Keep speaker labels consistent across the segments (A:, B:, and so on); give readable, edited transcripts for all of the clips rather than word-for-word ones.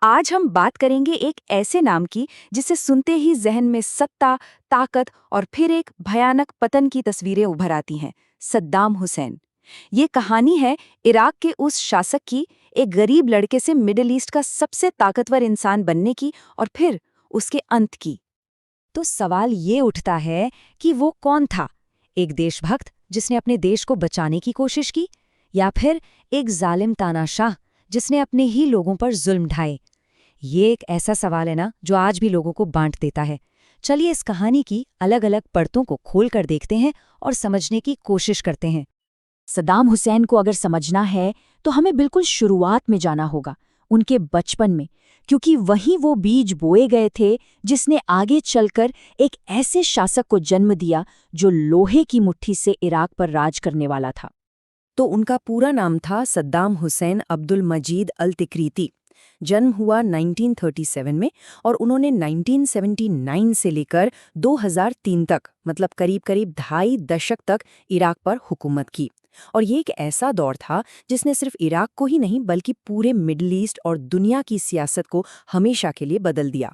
A: आज हम बात करेंगे एक ऐसे नाम की जिसे सुनते ही जहन में सत्ता, ताकत और फिर एक भयानक पतन की तस्वीरें उभर आती हैं। सद्दाम हुसैन। ये कहानी है इराक के उस शासक की, एक गरीब लड़के से मिडिल ईस्ट का सबसे ताकतवर इंसान बनने की और फिर उसके अंत की। तो सवाल ये उठता है कि वो कौन था? एक देशभक्त जिसने अपने देश को बचाने की कोशिश की, या फिर एक जालिम तानाशाह जिसने अपने ही लोगों पर जुल्म ढाए? ये एक ऐसा सवाल है ना जो आज भी लोगों को बांट देता है। चलिए इस कहानी की अलग अलग परतों को खोलकर देखते हैं और समझने की कोशिश करते हैं। सद्दाम हुसैन को अगर समझना है तो हमें बिल्कुल शुरुआत में जाना होगा, उनके बचपन में, क्योंकि वहीं वो बीज बोए गए थे जिसने आगे चलकर एक ऐसे शासक को जन्म दिया जो लोहे की मुट्ठी से इराक पर राज करने वाला था। तो उनका पूरा नाम था सद्दाम हुसैन अब्दुल मजीद अल तिक्रीती। जन्म हुआ 1937 में और उन्होंने 1979 से लेकर 2003 तक, मतलब करीब करीब 2.5 दशक तक इराक पर हुकूमत की। और ये एक ऐसा दौर था जिसने सिर्फ इराक को ही नहीं बल्कि पूरे मिडिल ईस्ट और दुनिया की सियासत को हमेशा के लिए बदल दिया।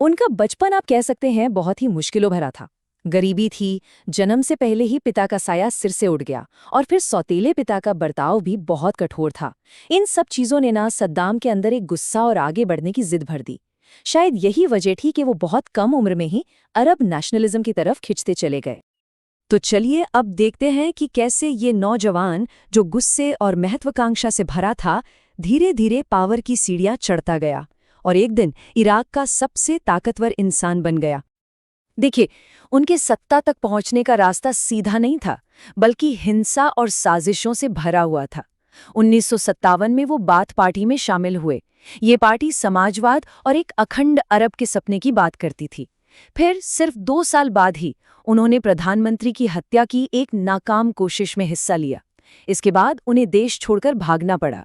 A: उनका बचपन आप कह सकते हैं बहुत ही मुश्किलों भरा था। गरीबी थी, जन्म से पहले ही पिता का साया सिर से उड़ गया, और फिर सौतेले पिता का बर्ताव भी बहुत कठोर था। इन सब चीजों ने ना सद्दाम के अंदर एक गुस्सा और आगे बढ़ने की जिद भर दी। शायद यही वजह थी कि वो बहुत कम उम्र में ही अरब नेशनलिज्म की तरफ खिंचते चले गए। तो चलिए अब देखते हैं कि कैसे ये नौजवान, जो गुस्से और महत्वाकांक्षा से भरा था, धीरे धीरे पावर की सीढ़ियां चढ़ता गया और एक दिन इराक का सबसे ताकतवर इंसान बन गया। देखिए, उनके सत्ता तक पहुंचने का रास्ता सीधा नहीं था, बल्कि हिंसा और साजिशों से भरा हुआ था। 1957 में वो बाथ पार्टी में शामिल हुए। ये पार्टी समाजवाद और एक अखंड अरब के सपने की बात करती थी। फिर सिर्फ 2 साल बाद ही उन्होंने प्रधानमंत्री की हत्या की एक नाकाम कोशिश में हिस्सा लिया। इसके बाद उन्हें देश छोड़कर भागना पड़ा।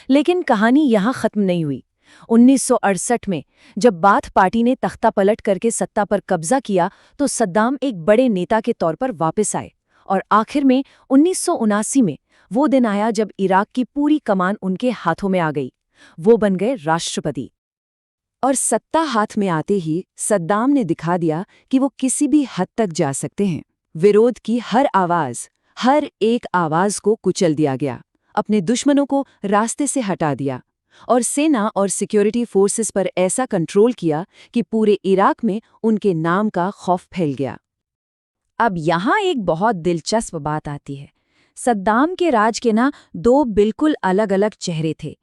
A: लेकिन कहानी यहाँ खत्म नहीं हुई। 1968 में जब बाथ पार्टी ने तख्ता पलट करके सत्ता पर कब्जा किया तो सद्दाम एक बड़े नेता के तौर पर वापस आए, और आखिर में 1979 में वो दिन आया जब इराक की पूरी कमान उनके हाथों में आ गई। वो बन गए राष्ट्रपति। और सत्ता हाथ में आते ही सद्दाम ने दिखा दिया कि वो किसी भी हद तक जा सकते हैं। विरोध की हर एक आवाज को कुचल दिया गया, अपने दुश्मनों को रास्ते से हटा दिया, और सेना और सिक्योरिटी फोर्सेस पर ऐसा कंट्रोल किया कि पूरे इराक में उनके नाम का खौफ फैल गया। अब यहाँ एक बहुत दिलचस्प बात आती है। सद्दाम के राज के ना 2 बिल्कुल अलग अलग चेहरे थे।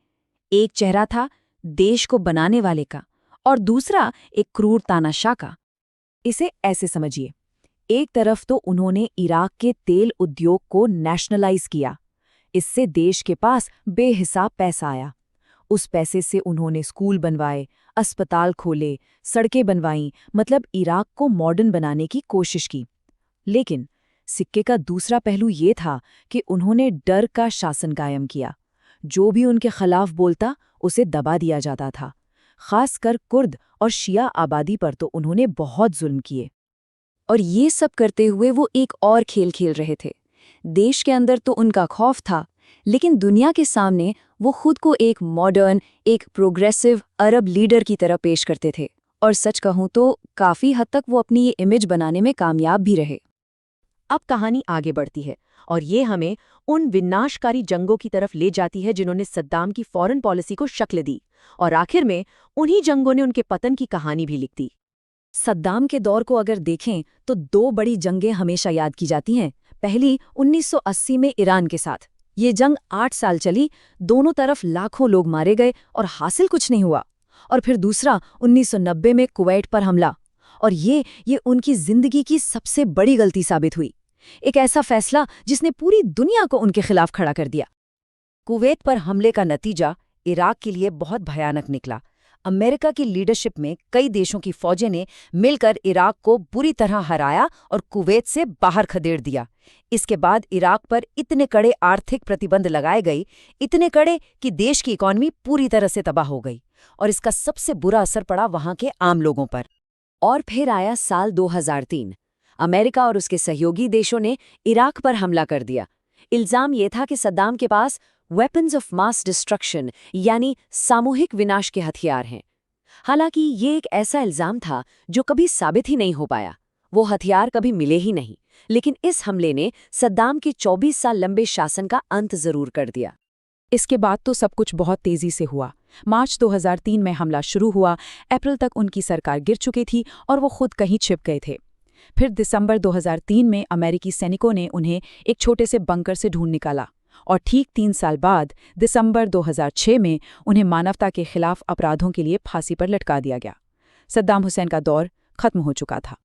A: एक चेहरा था देश को बनाने वाले का, और दूसरा एक क्रूर तानाशाह का। इसे ऐसे समझिए, एक तरफ तो उन्होंने इराक के तेल उद्योग को नेशनलाइज किया। इससे देश के पास बेहिसाब पैसा आया। उस पैसे से उन्होंने स्कूल बनवाए, अस्पताल खोले, सड़कें बनवाईं, मतलब इराक को मॉडर्न बनाने की कोशिश की। लेकिन सिक्के का दूसरा पहलू ये था कि उन्होंने डर का शासन कायम किया। जो भी उनके खिलाफ बोलता उसे दबा दिया जाता था। खासकर कुर्द और शिया आबादी पर तो उन्होंने बहुत जुल्म किए। और ये सब करते हुए वो एक और खेल खेल रहे थे। देश के अंदर तो उनका खौफ था, लेकिन दुनिया के सामने वो खुद को एक मॉडर्न, एक प्रोग्रेसिव अरब लीडर की तरह पेश करते थे। और सच कहूं तो काफी हद तक वो अपनी ये इमेज बनाने में कामयाब भी रहे। अब कहानी आगे बढ़ती है और ये हमें उन विनाशकारी जंगों की तरफ ले जाती है जिन्होंने सद्दाम की फॉरेन पॉलिसी को शक्ल दी, और आखिर में उन्हीं जंगों ने उनके पतन की कहानी भी लिख दी। सद्दाम के दौर को अगर देखें तो 2 बड़ी जंगें हमेशा याद की जाती हैं। पहली 1980 में ईरान के साथ। ये जंग 8 साल चली, दोनों तरफ लाखों लोग मारे गए और हासिल कुछ नहीं हुआ। और फिर दूसरा 1990 में कुवैत पर हमला, और ये उनकी जिंदगी की सबसे बड़ी गलती साबित हुई। एक ऐसा फैसला जिसने पूरी दुनिया को उनके खिलाफ खड़ा कर दिया। कुवैत पर हमले का नतीजा इराक के लिए बहुत भयानक निकला। अमेरिका की लीडरशिप में कई देशों की फौजें ने मिलकर इराक को बुरी तरह हराया और कुवैत से बाहर खदेड़ दिया। इसके बाद इराक पर इतने कड़े आर्थिक प्रतिबंध लगाए गए, इतने कड़े कि देश की इकॉनमी पूरी तरह से तबाह हो गई, और इसका सबसे बुरा असर पड़ा वहां के आम लोगों पर। और फिर आया साल 2003। अमेरिका और उसके सहयोगी देशों ने इराक पर हमला कर दिया। इल्जाम ये था कि सद्दाम के पास वेपन्स ऑफ मास डिस्ट्रक्शन यानी सामूहिक विनाश के हथियार हैं। हालांकि ये एक ऐसा इल्जाम था जो कभी साबित ही नहीं हो पाया। वो हथियार कभी मिले ही नहीं, लेकिन इस हमले ने सद्दाम के 24 साल लंबे शासन का अंत जरूर कर दिया।
B: इसके बाद तो सब कुछ बहुत तेजी से हुआ। मार्च 2003 में हमला शुरू हुआ। अप्रैल तक उनकी सरकार गिर चुकी थी और वो खुद कहीं छिप गए थे। फिर दिसंबर 2003 में अमेरिकी सैनिकों ने उन्हें एक छोटे से बंकर से ढूंढ निकाला और ठीक 3 साल बाद दिसंबर 2006 में उन्हें मानवता के खिलाफ अपराधों के लिए फांसी पर लटका दिया गया। सद्दाम हुसैन का दौर खत्म हो चुका था।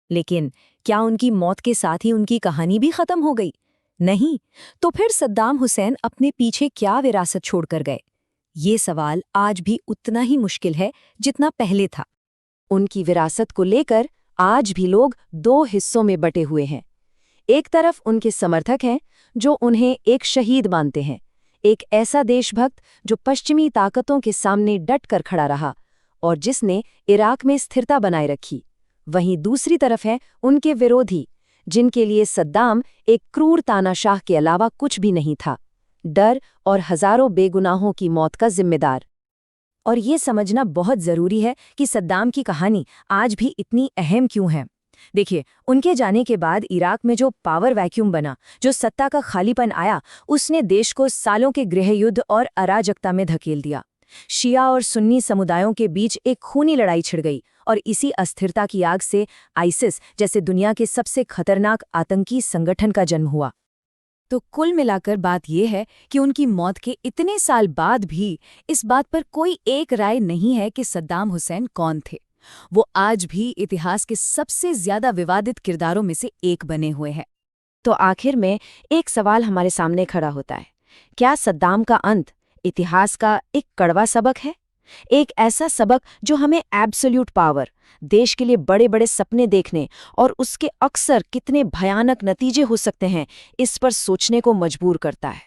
A: लेकिन क्या उनकी मौत के साथ ही उनकी कहानी भी खत्म हो गई? नहीं। तो फिर सद्दाम हुसैन अपने पीछे क्या विरासत छोड़कर गए? ये सवाल आज भी उतना ही मुश्किल है जितना पहले था। उनकी विरासत को लेकर आज भी लोग 2 हिस्सों में बटे हुए हैं। एक तरफ उनके समर्थक हैं जो उन्हें एक शहीद मानते हैं, एक ऐसा देशभक्त जो पश्चिमी ताकतों के सामने डट कर खड़ा रहा और जिसने इराक में स्थिरता बनाए रखी। वहीं दूसरी तरफ है उनके विरोधी, जिनके लिए सद्दाम एक क्रूर तानाशाह के अलावा कुछ भी नहीं था, डर और हजारों बेगुनाहों की मौत का जिम्मेदार। और ये समझना बहुत जरूरी है कि सद्दाम की कहानी आज भी इतनी अहम क्यों है। देखिए, उनके जाने के बाद इराक में जो पावर वैक्यूम बना, जो सत्ता का खालीपन आया, उसने देश को सालों के गृहयुद्ध और अराजकता में धकेल दिया। शिया और सुन्नी समुदायों के बीच एक खूनी लड़ाई छिड़ गई और इसी अस्थिरता की आग से आईसिस जैसे दुनिया के सबसे खतरनाक आतंकी संगठन का जन्म हुआ। तो कुल मिलाकर बात यह है कि उनकी मौत के इतने साल बाद भी इस बात पर कोई एक राय नहीं है कि सद्दाम हुसैन कौन थे। वो आज भी इतिहास के सबसे ज्यादा विवादित किरदारों में से एक बने हुए हैं। तो आखिर में एक सवाल हमारे सामने खड़ा होता है, क्या सद्दाम का अंत इतिहास का एक कड़वा सबक है? एक ऐसा सबक जो हमें एब्सोल्यूट पावर, देश के लिए बड़े बड़े सपने देखने और उसके अक्सर कितने भयानक नतीजे हो सकते हैं, इस पर सोचने को मजबूर करता है।